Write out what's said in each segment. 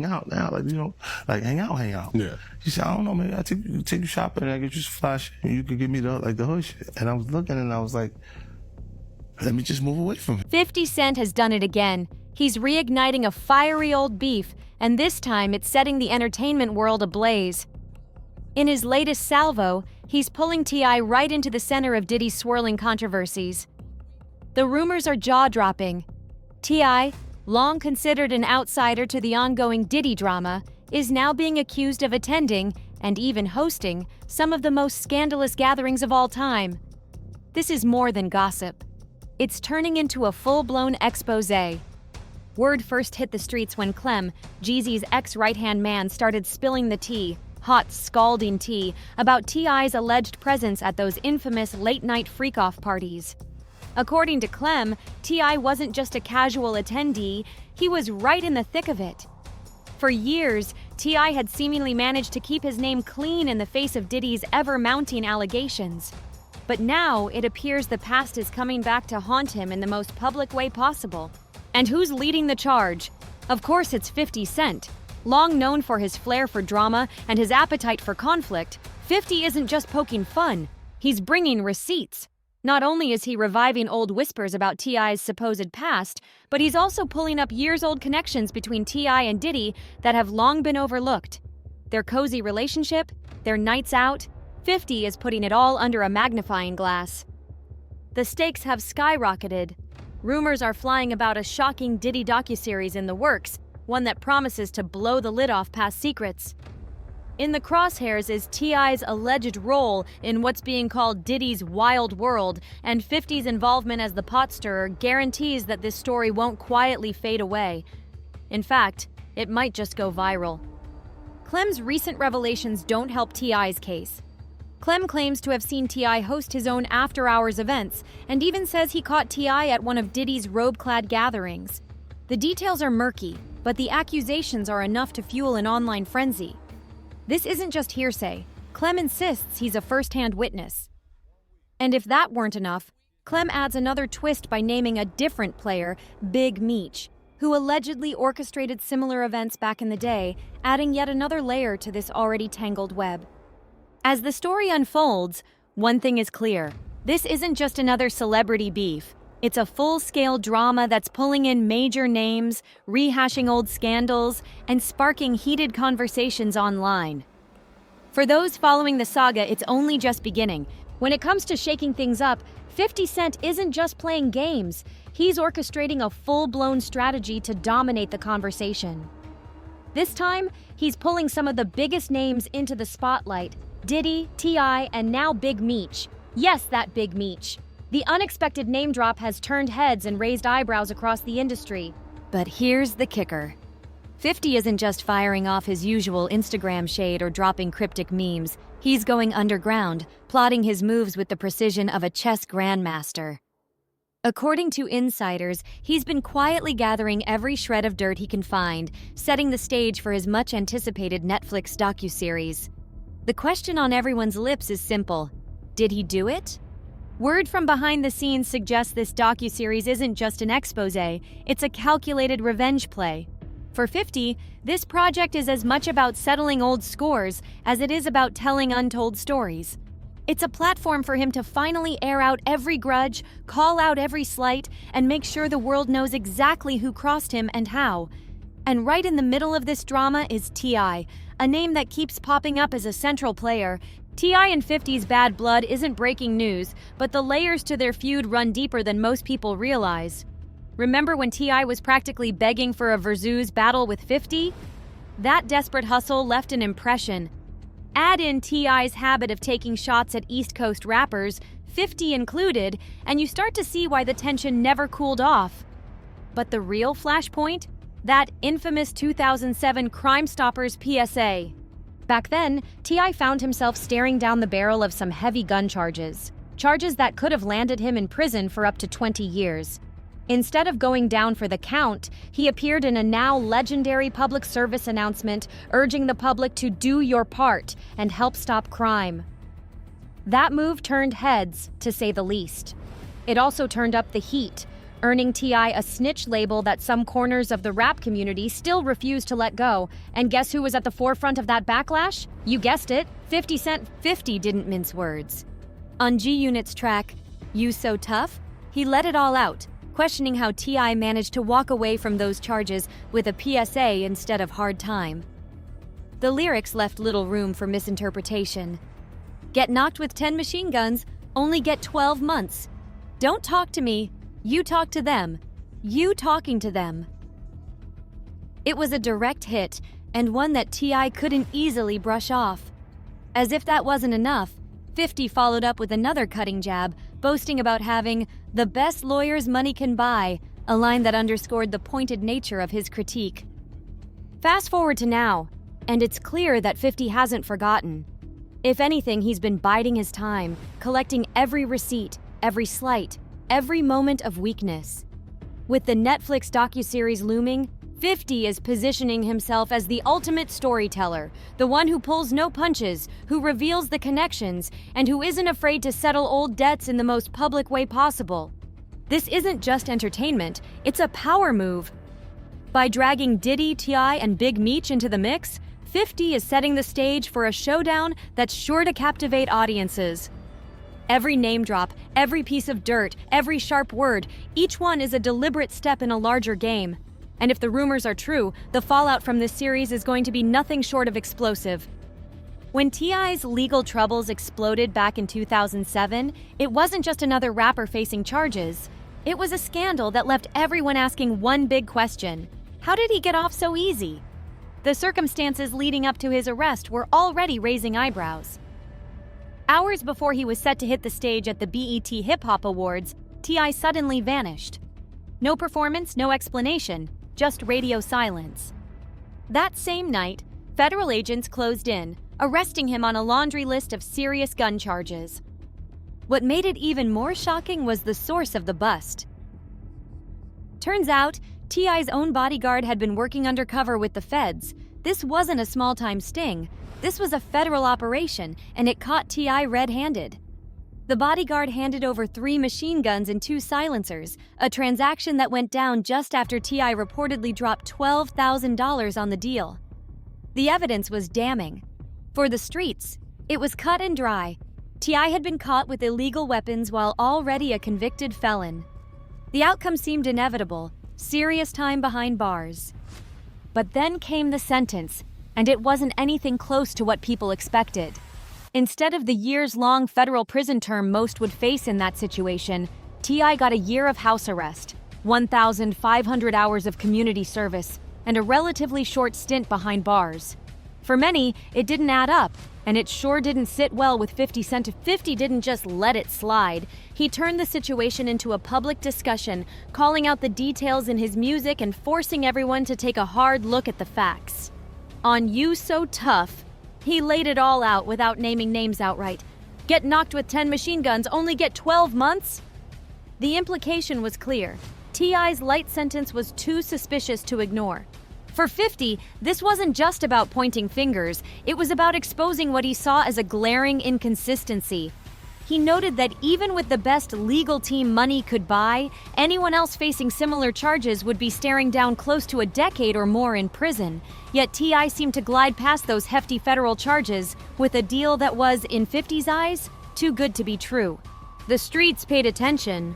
out now, like, you know, like hang out. Yeah. She said, I don't know, maybe I take you shopping and I get you some fly shit and you could give me the hood shit. And I was looking and I was like, let me just move away from it. 50 Cent has done it again. He's reigniting a fiery old beef, and this time it's setting the entertainment world ablaze. In his latest salvo, he's pulling T.I. right into the center of Diddy's swirling controversies. The rumors are jaw-dropping. T.I., long considered an outsider to the ongoing Diddy drama, is now being accused of attending, and even hosting, some of the most scandalous gatherings of all time. This is more than gossip. It's turning into a full-blown exposé. Word first hit the streets when Clem, Jeezy's ex-right-hand man, started spilling the tea, hot, scalding tea, about T.I.'s alleged presence at those infamous late-night freak-off parties. According to Clem, T.I. wasn't just a casual attendee, he was right in the thick of it. For years, T.I. had seemingly managed to keep his name clean in the face of Diddy's ever-mounting allegations. But now, it appears the past is coming back to haunt him in the most public way possible. And who's leading the charge? Of course, it's 50 Cent. Long known for his flair for drama and his appetite for conflict, 50 isn't just poking fun, he's bringing receipts. Not only is he reviving old whispers about T.I.'s supposed past, but he's also pulling up years-old connections between T.I. and Diddy that have long been overlooked. Their cozy relationship, their nights out, 50 is putting it all under a magnifying glass. The stakes have skyrocketed. Rumors are flying about a shocking Diddy docuseries in the works, one that promises to blow the lid off past secrets. In the crosshairs is T.I.'s alleged role in what's being called Diddy's wild world, and 50's involvement as the pot stirrer guarantees that this story won't quietly fade away. In fact, it might just go viral. Clem's recent revelations don't help T.I.'s case. Clem claims to have seen T.I. host his own after-hours events, and even says he caught T.I. at one of Diddy's robe-clad gatherings. The details are murky, but the accusations are enough to fuel an online frenzy. This isn't just hearsay. Clem insists he's a first-hand witness. And if that weren't enough, Clem adds another twist by naming a different player, Big Meech, who allegedly orchestrated similar events back in the day, adding yet another layer to this already tangled web. As the story unfolds, one thing is clear. This isn't just another celebrity beef. It's a full-scale drama that's pulling in major names, rehashing old scandals, and sparking heated conversations online. For those following the saga, it's only just beginning. When it comes to shaking things up, 50 Cent isn't just playing games. He's orchestrating a full-blown strategy to dominate the conversation. This time, he's pulling some of the biggest names into the spotlight: Diddy, T.I., and now Big Meech. Yes, that Big Meech. The unexpected name drop has turned heads and raised eyebrows across the industry. But here's the kicker. 50 isn't just firing off his usual Instagram shade or dropping cryptic memes. He's going underground, plotting his moves with the precision of a chess grandmaster. According to insiders, he's been quietly gathering every shred of dirt he can find, setting the stage for his much-anticipated Netflix docuseries. The question on everyone's lips is simple. Did he do it? Word from behind the scenes suggests this docuseries isn't just an exposé, it's a calculated revenge play. For 50, this project is as much about settling old scores as it is about telling untold stories. It's a platform for him to finally air out every grudge, call out every slight, and make sure the world knows exactly who crossed him and how. And right in the middle of this drama is T.I., a name that keeps popping up as a central player. T.I. and 50's bad blood isn't breaking news, but the layers to their feud run deeper than most people realize. Remember when T.I. was practically begging for a versus battle with 50? That desperate hustle left an impression. Add in T.I.'s habit of taking shots at East Coast rappers, 50 included, and you start to see why the tension never cooled off. But the real flashpoint? That infamous 2007 Crime Stoppers PSA. Back then, T.I. found himself staring down the barrel of some heavy gun charges that could have landed him in prison for up to 20 years. Instead of going down for the count, he appeared in a now legendary public service announcement urging the public to do your part and help stop crime. That move turned heads, to say the least. It also turned up the heat. earning T.I. a snitch label that some corners of the rap community still refuse to let go. And guess who was at the forefront of that backlash? You guessed it, 50 Cent. 50 didn't mince words. On G-Unit's track, You So Tough, he let it all out, questioning how T.I. managed to walk away from those charges with a PSA instead of hard time. The lyrics left little room for misinterpretation. Get knocked with 10 machine guns, only get 12 months. Don't talk to me, you talk to them. You talking to them. It was a direct hit, and one that T.I. couldn't easily brush off. As if that wasn't enough, 50 followed up with another cutting jab, boasting about having the best lawyers money can buy, a line that underscored the pointed nature of his critique. Fast forward to now, and it's clear that 50 hasn't forgotten. If anything, he's been biding his time, collecting every receipt, every slight, every moment of weakness. With the Netflix docuseries looming, 50 is positioning himself as the ultimate storyteller, the one who pulls no punches, who reveals the connections, and who isn't afraid to settle old debts in the most public way possible. This isn't just entertainment, it's a power move. By dragging Diddy, T.I, and Big Meech into the mix, 50 is setting the stage for a showdown that's sure to captivate audiences. Every name drop, every piece of dirt, every sharp word, each one is a deliberate step in a larger game. And if the rumors are true, the fallout from this series is going to be nothing short of explosive. When T.I.'s legal troubles exploded back in 2007, it wasn't just another rapper facing charges. It was a scandal that left everyone asking one big question: how did he get off so easy? The circumstances leading up to his arrest were already raising eyebrows. Hours before he was set to hit the stage at the BET Hip Hop Awards, T.I. suddenly vanished. No performance, no explanation, just radio silence. That same night, federal agents closed in, arresting him on a laundry list of serious gun charges. What made it even more shocking was the source of the bust. Turns out, T.I.'s own bodyguard had been working undercover with the feds. This wasn't a small-time sting. This was a federal operation, and it caught T.I. red-handed. The bodyguard handed over 3 machine guns and 2 silencers, a transaction that went down just after T.I. reportedly dropped $12,000 on the deal. The evidence was damning. For the streets, it was cut and dry. T.I. had been caught with illegal weapons while already a convicted felon. The outcome seemed inevitable: serious time behind bars. But then came the sentence, and it wasn't anything close to what people expected. Instead of the years-long federal prison term most would face in that situation, T.I. got a year of house arrest, 1,500 hours of community service, and a relatively short stint behind bars. For many, it didn't add up, and it sure didn't sit well with 50 Cent. 50 didn't just let it slide. He turned the situation into a public discussion, calling out the details in his music and forcing everyone to take a hard look at the facts. On You So Tough, he laid it all out without naming names outright. Get knocked with 10 machine guns, only get 12 months? The implication was clear. T.I.'s light sentence was too suspicious to ignore. For 50, this wasn't just about pointing fingers, it was about exposing what he saw as a glaring inconsistency. He noted that even with the best legal team money could buy, anyone else facing similar charges would be staring down close to a decade or more in prison. Yet T.I. seemed to glide past those hefty federal charges with a deal that was, in 50's eyes, too good to be true. The streets paid attention.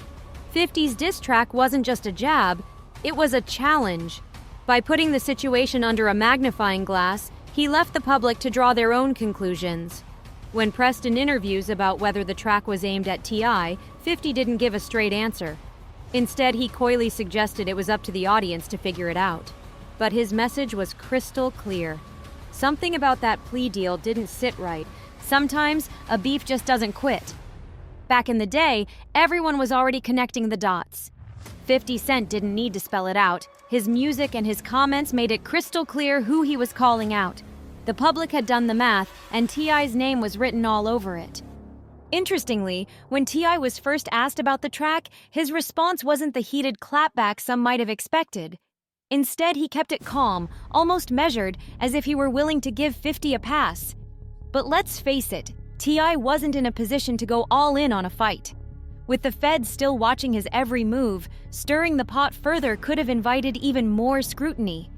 50's diss track wasn't just a jab, it was a challenge. By putting the situation under a magnifying glass, he left the public to draw their own conclusions. When pressed in interviews about whether the track was aimed at T.I., 50 didn't give a straight answer. Instead, he coyly suggested it was up to the audience to figure it out. But his message was crystal clear. Something about that plea deal didn't sit right. Sometimes, a beef just doesn't quit. Back in the day, everyone was already connecting the dots. 50 Cent didn't need to spell it out. His music and his comments made it crystal clear who he was calling out. The public had done the math, and T.I.'s name was written all over it. Interestingly, when T.I. was first asked about the track, his response wasn't the heated clapback some might have expected. Instead, he kept it calm, almost measured, as if he were willing to give 50 a pass. But let's face it, T.I. wasn't in a position to go all in on a fight. With the feds still watching his every move, stirring the pot further could have invited even more scrutiny.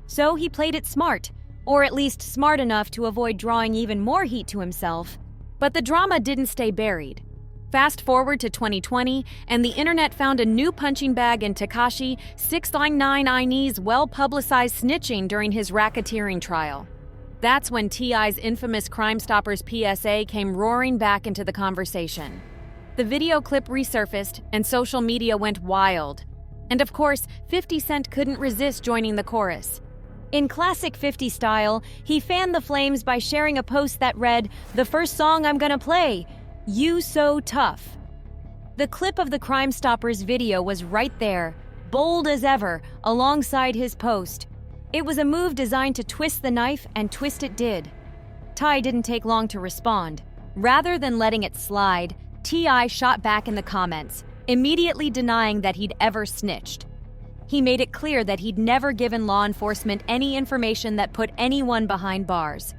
So he played it smart, or at least smart enough to avoid drawing even more heat to himself. But the drama didn't stay buried. Fast forward to 2020, and the internet found a new punching bag in Tekashi 6ix9ine's well-publicized snitching during his racketeering trial. That's when T.I.'s infamous Crime Stoppers PSA came roaring back into the conversation. The video clip resurfaced, and social media went wild. And of course, 50 Cent couldn't resist joining the chorus. In classic 50 style, he fanned the flames by sharing a post that read, "The first song I'm gonna play, You So Tough." The clip of the Crime Stoppers video was right there, bold as ever, alongside his post. It was a move designed to twist the knife, and twist it did. T.I. didn't take long to respond. Rather than letting it slide, T.I. shot back in the comments, immediately denying that he'd ever snitched. He made it clear that he'd never given law enforcement any information that put anyone behind bars.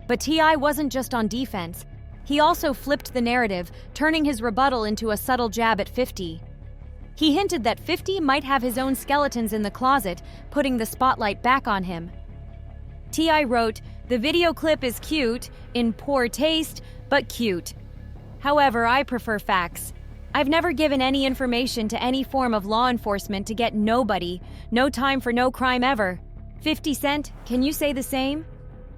But T.I. wasn't just on defense. He also flipped the narrative, turning his rebuttal into a subtle jab at 50. He hinted that 50 might have his own skeletons in the closet, putting the spotlight back on him. T.I. wrote, "The video clip is cute, in poor taste, but cute. However, I prefer facts. I've never given any information to any form of law enforcement to get nobody, no time for no crime ever. 50 Cent, can you say the same?"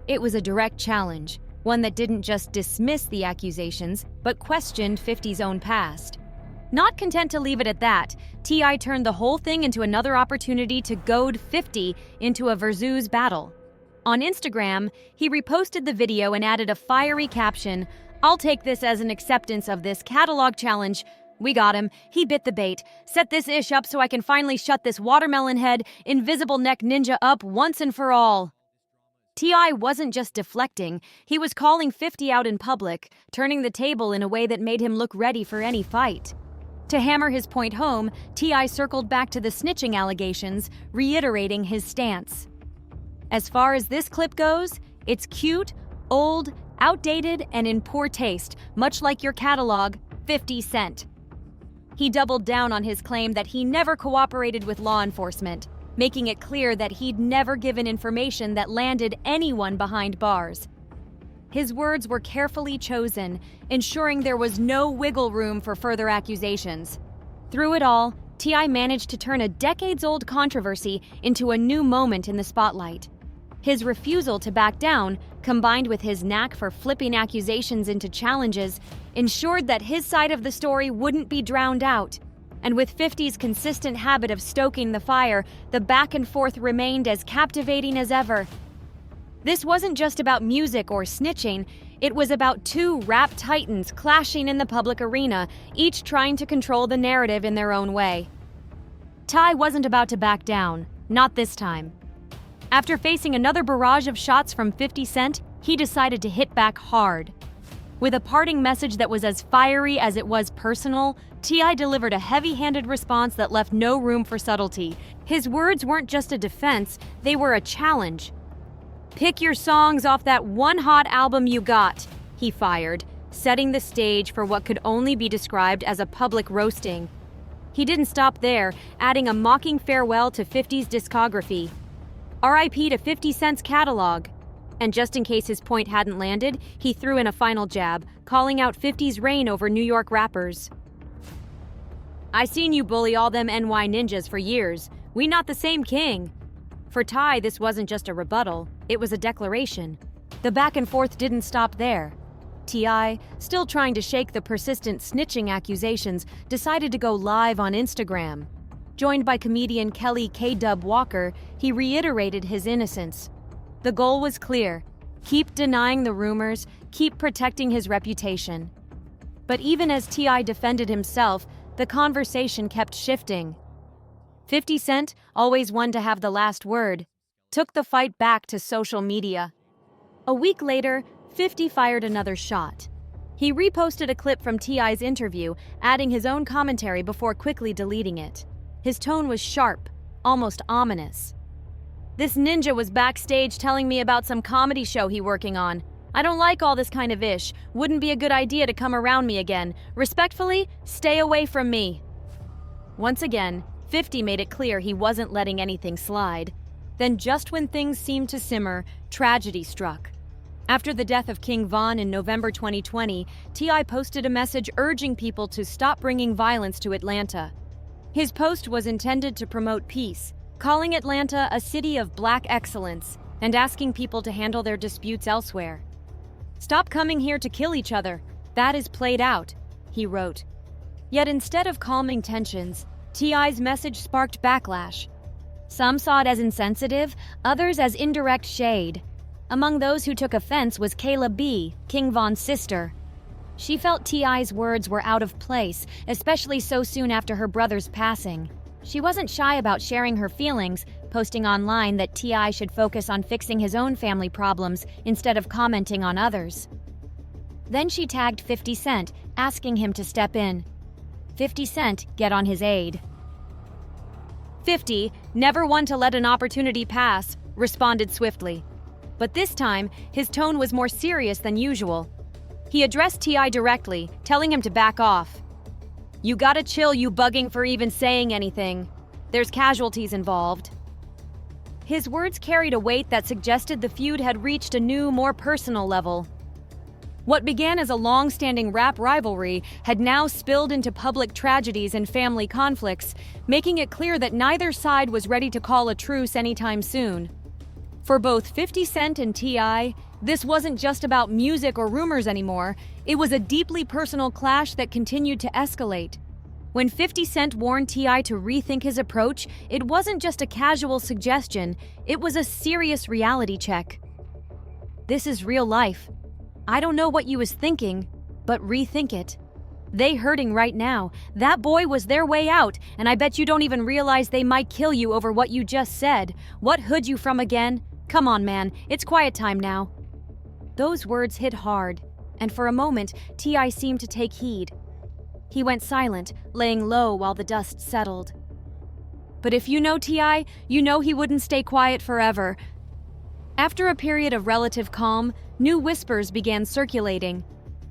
It was a direct challenge, one that didn't just dismiss the accusations, but questioned 50's own past. Not content to leave it at that, T.I. turned the whole thing into another opportunity to goad 50 into a versus battle. On Instagram, he reposted the video and added a fiery caption, "I'll take this as an acceptance of this catalog challenge. We got him. He bit the bait. Set this ish up so I can finally shut this watermelon head, invisible neck ninja up once and for all." T.I. wasn't just deflecting, he was calling 50 out in public, turning the table in a way that made him look ready for any fight. To hammer his point home, T.I. circled back to the snitching allegations, reiterating his stance. "As far as this clip goes, it's cute, old, outdated, and in poor taste, much like your catalog, 50 Cent." He doubled down on his claim that he never cooperated with law enforcement, making it clear that he'd never given information that landed anyone behind bars. His words were carefully chosen, ensuring there was no wiggle room for further accusations. Through it all, T.I. managed to turn a decades-old controversy into a new moment in the spotlight. His refusal to back down, combined with his knack for flipping accusations into challenges, ensured that his side of the story wouldn't be drowned out. And with 50's consistent habit of stoking the fire, the back and forth remained as captivating as ever. This wasn't just about music or snitching, it was about two rap titans clashing in the public arena, each trying to control the narrative in their own way. T.I. wasn't about to back down, not this time. After facing another barrage of shots from 50 Cent, he decided to hit back hard. With a parting message that was as fiery as it was personal, T.I. delivered a heavy-handed response that left no room for subtlety. His words weren't just a defense, they were a challenge. "Pick your songs off that one hot album you got," he fired, setting the stage for what could only be described as a public roasting. He didn't stop there, adding a mocking farewell to 50's discography. R.I.P. to 50 Cent's catalog. And just in case his point hadn't landed, he threw in a final jab, calling out 50's reign over New York rappers. "I seen you bully all them NY ninjas for years. We not the same king." For T.I., this wasn't just a rebuttal, it was a declaration. The back and forth didn't stop there. T.I., still trying to shake the persistent snitching accusations, decided to go live on Instagram. Joined by comedian Kelly K-Dub Walker, he reiterated his innocence. The goal was clear: keep denying the rumors, keep protecting his reputation. But even as T.I. defended himself, the conversation kept shifting. 50 Cent, always one to have the last word, took the fight back to social media. A week later, 50 fired another shot. He reposted a clip from T.I.'s interview, adding his own commentary before quickly deleting it. His tone was sharp, almost ominous. "This ninja was backstage telling me about some comedy show he working on. I don't like all this kind of ish. Wouldn't be a good idea to come around me again. Respectfully, stay away from me. Once again, 50 made it clear he wasn't letting anything slide. Then just when things seemed to simmer, tragedy struck. After the death of King Von in November 2020, T.I. posted a message urging people to stop bringing violence to Atlanta. His post was intended to promote peace, calling Atlanta a city of black excellence and asking people to handle their disputes elsewhere. "Stop coming here to kill each other. That is played out," he wrote. Yet instead of calming tensions, T.I.'s message sparked backlash. Some saw it as insensitive, others as indirect shade. Among those who took offense was Kayla B., King Von's sister. She felt T.I.'s words were out of place, especially so soon after her brother's passing. She wasn't shy about sharing her feelings, posting online that T.I. should focus on fixing his own family problems instead of commenting on others. Then she tagged 50 Cent, asking him to step in. 50 Cent get on his aid. 50, never one to let an opportunity pass, responded swiftly. But this time, his tone was more serious than usual. He addressed T.I. directly, telling him to back off. "You gotta chill, you bugging for even saying anything. There's casualties involved." His words carried a weight that suggested the feud had reached a new, more personal level. What began as a long-standing rap rivalry had now spilled into public tragedies and family conflicts, making it clear that neither side was ready to call a truce anytime soon. For both 50 Cent and T.I., this wasn't just about music or rumors anymore, it was a deeply personal clash that continued to escalate. When 50 Cent warned T.I. to rethink his approach, it wasn't just a casual suggestion, it was a serious reality check. "This is real life. I don't know what you was thinking, but rethink it. They hurting right now. That boy was their way out, and I bet you don't even realize they might kill you over what you just said. What hood you from again? Come on, man, it's quiet time now." Those words hit hard, and for a moment, T.I. seemed to take heed. He went silent, laying low while the dust settled. But if you know T.I., you know he wouldn't stay quiet forever. After a period of relative calm, new whispers began circulating.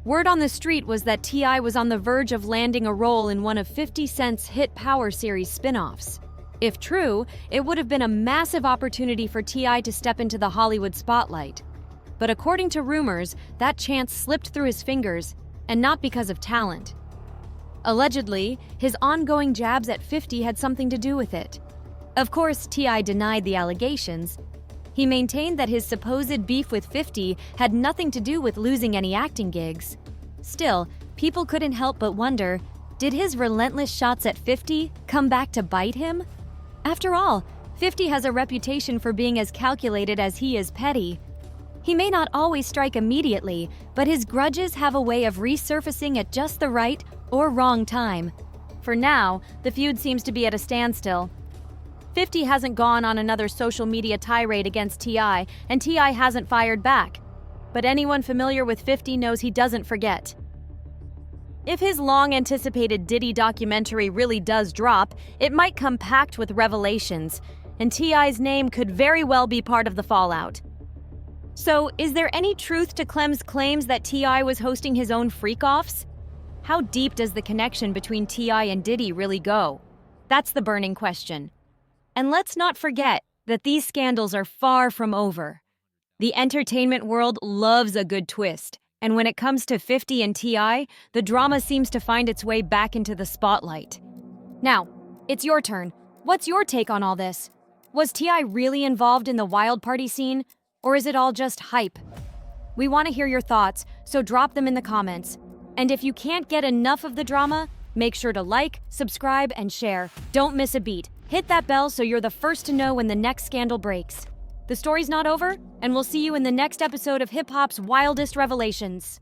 Word on the street was that T.I. was on the verge of landing a role in one of 50 Cent's hit Power series spin-offs. If true, it would have been a massive opportunity for T.I. to step into the Hollywood spotlight. But according to rumors, that chance slipped through his fingers, and not because of talent. Allegedly, his ongoing jabs at 50 had something to do with it. Of course, T.I. denied the allegations. He maintained that his supposed beef with 50 had nothing to do with losing any acting gigs. Still, people couldn't help but wonder, did his relentless shots at 50 come back to bite him? After all, 50 has a reputation for being as calculated as he is petty. He may not always strike immediately, but his grudges have a way of resurfacing at just the right or wrong time. For now, the feud seems to be at a standstill. 50 hasn't gone on another social media tirade against T.I., and T.I. hasn't fired back. But anyone familiar with 50 knows he doesn't forget. If his long-anticipated Diddy documentary really does drop, it might come packed with revelations, and T.I.'s name could very well be part of the fallout. So, is there any truth to Clem's claims that T.I. was hosting his own freak-offs? How deep does the connection between T.I. and Diddy really go? That's the burning question. And let's not forget that these scandals are far from over. The entertainment world loves a good twist, and when it comes to 50 and T.I., the drama seems to find its way back into the spotlight. Now, it's your turn. What's your take on all this? Was T.I. really involved in the wild party scene, or is it all just hype? We want to hear your thoughts, so drop them in the comments. And if you can't get enough of the drama, make sure to like, subscribe, and share. Don't miss a beat. Hit that bell so you're the first to know when the next scandal breaks. The story's not over, and we'll see you in the next episode of Hip Hop's Wildest Revelations.